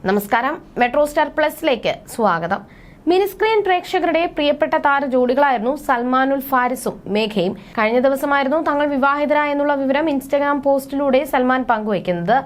നമസ്കാരം, metro star പ്ലസിലേക്ക് സ്വാഗതം. Mini screen പ്രേക്ഷകരുടെ പ്രിയപ്പെട്ട താര ജോഡികളായിരുന്നു സൽമാനുൽ ഫാരിസും മേഘയും. കഴിഞ്ഞ ദിവസമായിരുന്നു തങ്ങൾ വിവാഹിതരായെന്നുള്ള വിവരം ഇൻസ്റ്റഗ്രാം പോസ്റ്റിലൂടെ സൽമാൻ പങ്കുവയ്ക്കുന്നത്.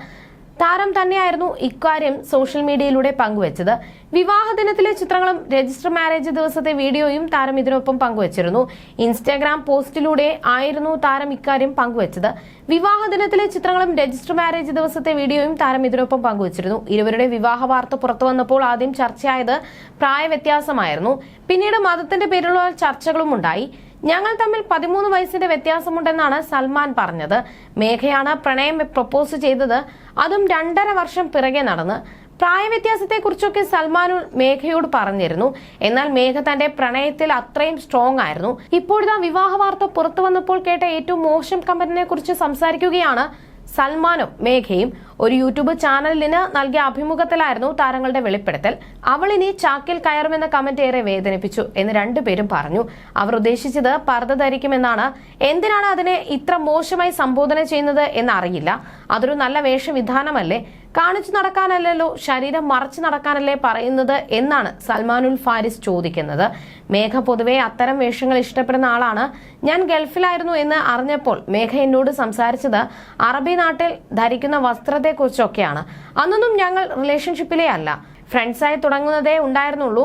താരം തന്നെയായിരുന്നു ഇക്കാര്യം സോഷ്യൽ മീഡിയയിലൂടെ പങ്കുവച്ചത്. വിവാഹ ദിനത്തിലെ ചിത്രങ്ങളും രജിസ്റ്റർ മാരേജ് ദിവസത്തെ വീഡിയോയും താരം ഇതിനൊപ്പം പങ്കുവച്ചിരുന്നു. ഇൻസ്റ്റാഗ്രാം പോസ്റ്റിലൂടെ ആയിരുന്നു താരം ഇക്കാര്യം പങ്കുവച്ചത്. വിവാഹ ദിനത്തിലെ ചിത്രങ്ങളും രജിസ്റ്റർ മാരേജ് ദിവസത്തെ വീഡിയോയും താരം ഇതിനൊപ്പം പങ്കുവച്ചിരുന്നു. ഇരുവരുടെ വിവാഹ വാർത്ത പുറത്തു വന്നപ്പോൾ ആദ്യം ചർച്ചയായത് പ്രായ വ്യത്യാസമായിരുന്നു. പിന്നീട് മതത്തിന്റെ പേരിലുള്ള ചർച്ചകളും ഉണ്ടായി. ഞങ്ങൾ തമ്മിൽ 13 വയസ്സിന്റെ വ്യത്യാസമുണ്ടെന്നാണ് സൽമാൻ പറഞ്ഞത്. മേഘയാണ് പ്രണയം പ്രപ്പോസ് ചെയ്തത്, അതും 2.5 വർഷം പിറകെ നടന്ന്. പ്രായവ്യത്യാസത്തെക്കുറിച്ചൊക്കെ സൽമാനുൽ മേഘയോട് പറഞ്ഞിരുന്നു. എന്നാൽ മേഘ തന്റെ പ്രണയത്തിൽ അത്രയും സ്ട്രോങ് ആയിരുന്നു. ഇപ്പോഴത്തെ വിവാഹ വാർത്ത പുറത്തു വന്നപ്പോൾ കേട്ട ഏറ്റവും മോശം കമന്റിനെ കുറിച്ച് സംസാരിക്കുകയാണ് സൽമാനും മേഘയും. ഒരു യൂട്യൂബ് ചാനലിന് നൽകിയ അഭിമുഖത്തിലായിരുന്നു താരങ്ങളുടെ വെളിപ്പെടുത്തൽ. അവൾ ഇനി ചാക്കിൽ കയറുമെന്ന കമന്റ് ഏറെ വേദനിപ്പിച്ചു എന്ന് രണ്ടുപേരും പറഞ്ഞു. അവർ ഉദ്ദേശിച്ചത് പർദ്ദ ധരിക്കുമെന്നാണ്. എന്തിനാണ് അതിനെ ഇത്ര മോശമായി സംബോധന ചെയ്യുന്നത് എന്നറിയില്ല. അതൊരു നല്ല വേഷവിധാനമല്ലേ? കാണിച്ചു നടക്കാനല്ലല്ലോ, ശരീരം മറച്ചു നടക്കാനല്ലേ പറയുന്നത് എന്നാണ് സൽമാനുൽ ഫാരിസ് ചോദിക്കുന്നത്. മേഘ പൊതുവെ അത്തരം വേഷങ്ങൾ ഇഷ്ടപ്പെടുന്ന ആളാണ്. ഞാൻ ഗൾഫിലായിരുന്നു എന്ന് അറിഞ്ഞപ്പോൾ മേഘ എന്നോട് സംസാരിച്ചത് അറബി നാട്ടിൽ ധരിക്കുന്ന വസ്ത്രത്തെ കുറിച്ചൊക്കെയാണ്. അന്നൊന്നും ഞങ്ങൾ റിലേഷൻഷിപ്പിലേ അല്ല, ഫ്രണ്ട്സായി തുടങ്ങുന്നതേ ഉണ്ടായിരുന്നുള്ളൂ.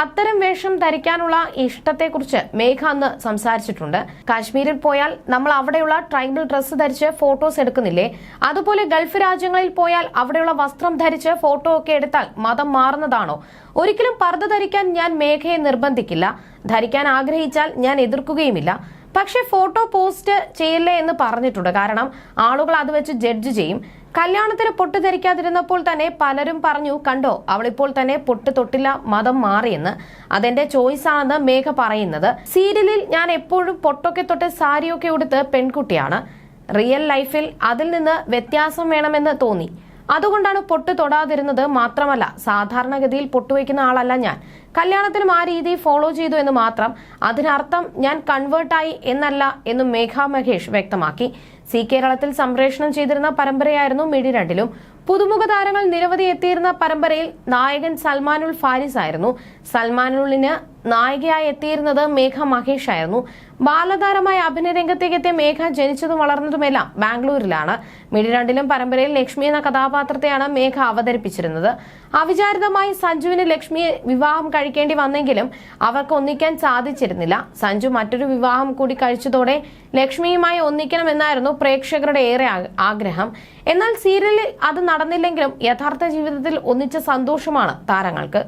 അത്തരം വേഷം ധരിക്കാനുള്ള ഇഷ്ടത്തെക്കുറിച്ച് മേഘ അന്ന് സംസാരിച്ചിട്ടുണ്ട്. കാശ്മീരിൽ പോയാൽ നമ്മൾ അവിടെയുള്ള ട്രൈബൽ ഡ്രസ്സ് ധരിച്ച് ഫോട്ടോസ് എടുക്കുന്നില്ലേ? അതുപോലെ ഗൾഫ് രാജ്യങ്ങളിൽ പോയാൽ അവിടെയുള്ള വസ്ത്രം ധരിച്ച് ഫോട്ടോ ഒക്കെ എടുത്താൽ മതം മാറുന്നതാണോ? ഒരിക്കലും പർദ്ദ ധരിക്കാൻ ഞാൻ മേഘയെ നിർബന്ധിക്കില്ല. ധരിക്കാൻ ആഗ്രഹിച്ചാൽ ഞാൻ എതിർക്കുകയുമില്ല. പക്ഷെ ഫോട്ടോ പോസ്റ്റ് ചെയ്യില്ലേ എന്ന് പറഞ്ഞിട്ടുണ്ട്. കാരണം ആളുകൾ അത് വെച്ച് ജഡ്ജ് ചെയ്യും. കല്യാണത്തിന് പൊട്ട് ധരിക്കാതിരുന്നപ്പോൾ തന്നെ പലരും പറഞ്ഞു, കണ്ടോ അവളിപ്പോൾ തന്നെ പൊട്ട് തൊട്ടില്ല, മതം മാറിയെന്ന്. അതെന്റെ ചോയ്സ് ആണെന്ന് മേഘ പറയുന്നത്. സീരിയലിൽ ഞാൻ എപ്പോഴും പൊട്ടൊക്കെ തൊട്ട് സാരിയൊക്കെ ഉടുത്ത് പെൺകുട്ടിയാണ്. റിയൽ ലൈഫിൽ അതിൽ നിന്ന് വ്യത്യാസം വേണമെന്ന് തോന്നി, അതുകൊണ്ടാണ് പൊട്ട് തൊടാതിരുന്നത്. മാത്രമല്ല, സാധാരണഗതിയിൽ പൊട്ടുവയ്ക്കുന്ന ആളല്ല ഞാൻ. കല്യാണത്തിനും ആ രീതി ഫോളോ ചെയ്തു എന്ന് മാത്രം. അതിനർത്ഥം ഞാൻ കൺവേർട്ടായി എന്നല്ല എന്നും മേഘ മഹേഷ് വ്യക്തമാക്കി. സി കേരളത്തിൽ സംപ്രേഷണം ചെയ്തിരുന്ന പരമ്പരയായിരുന്നു മിഴി 2-ലും. പുതുമുഖ താരങ്ങൾ നിരവധി എത്തിയിരുന്ന പരമ്പരയിൽ നായകൻ സൽമാനുൽ ഫാരിസ് ആയിരുന്നു. സൽമാനുലിന് നായികയായി എത്തിയിരുന്നത് മേഘ മഹേഷ് ആയിരുന്നു. ബാലതാരമായ അഭിനയ രംഗത്തേക്ക് എത്തിയ മേഘ ജനിച്ചതും വളർന്നതുമെല്ലാം ബാംഗ്ലൂരിലാണ്. മിഴി 2-ലും പരമ്പരയിൽ ലക്ഷ്മി എന്ന കഥാപാത്രത്തെയാണ് മേഘ അവതരിപ്പിച്ചിരുന്നത്. അവിചാരിതമായി സഞ്ജുവിന് ലക്ഷ്മിയെ വിവാഹം കഴിക്കേണ്ടി വന്നെങ്കിലും അവർക്ക് ഒന്നിക്കാൻ സാധിച്ചിരുന്നില്ല. സഞ്ജു മറ്റൊരു വിവാഹം കൂടി കഴിച്ചതോടെ ലക്ഷ്മിയുമായി ഒന്നിക്കണമെന്നായിരുന്നു പ്രേക്ഷകരുടെ ഏറെ ആഗ്രഹം. എന്നാൽ സീരിയലിൽ അത് നടന്നില്ലെങ്കിലും യഥാർത്ഥ ജീവിതത്തിൽ ഒന്നിച്ച സന്തോഷമാണ് താരങ്ങൾക്ക്.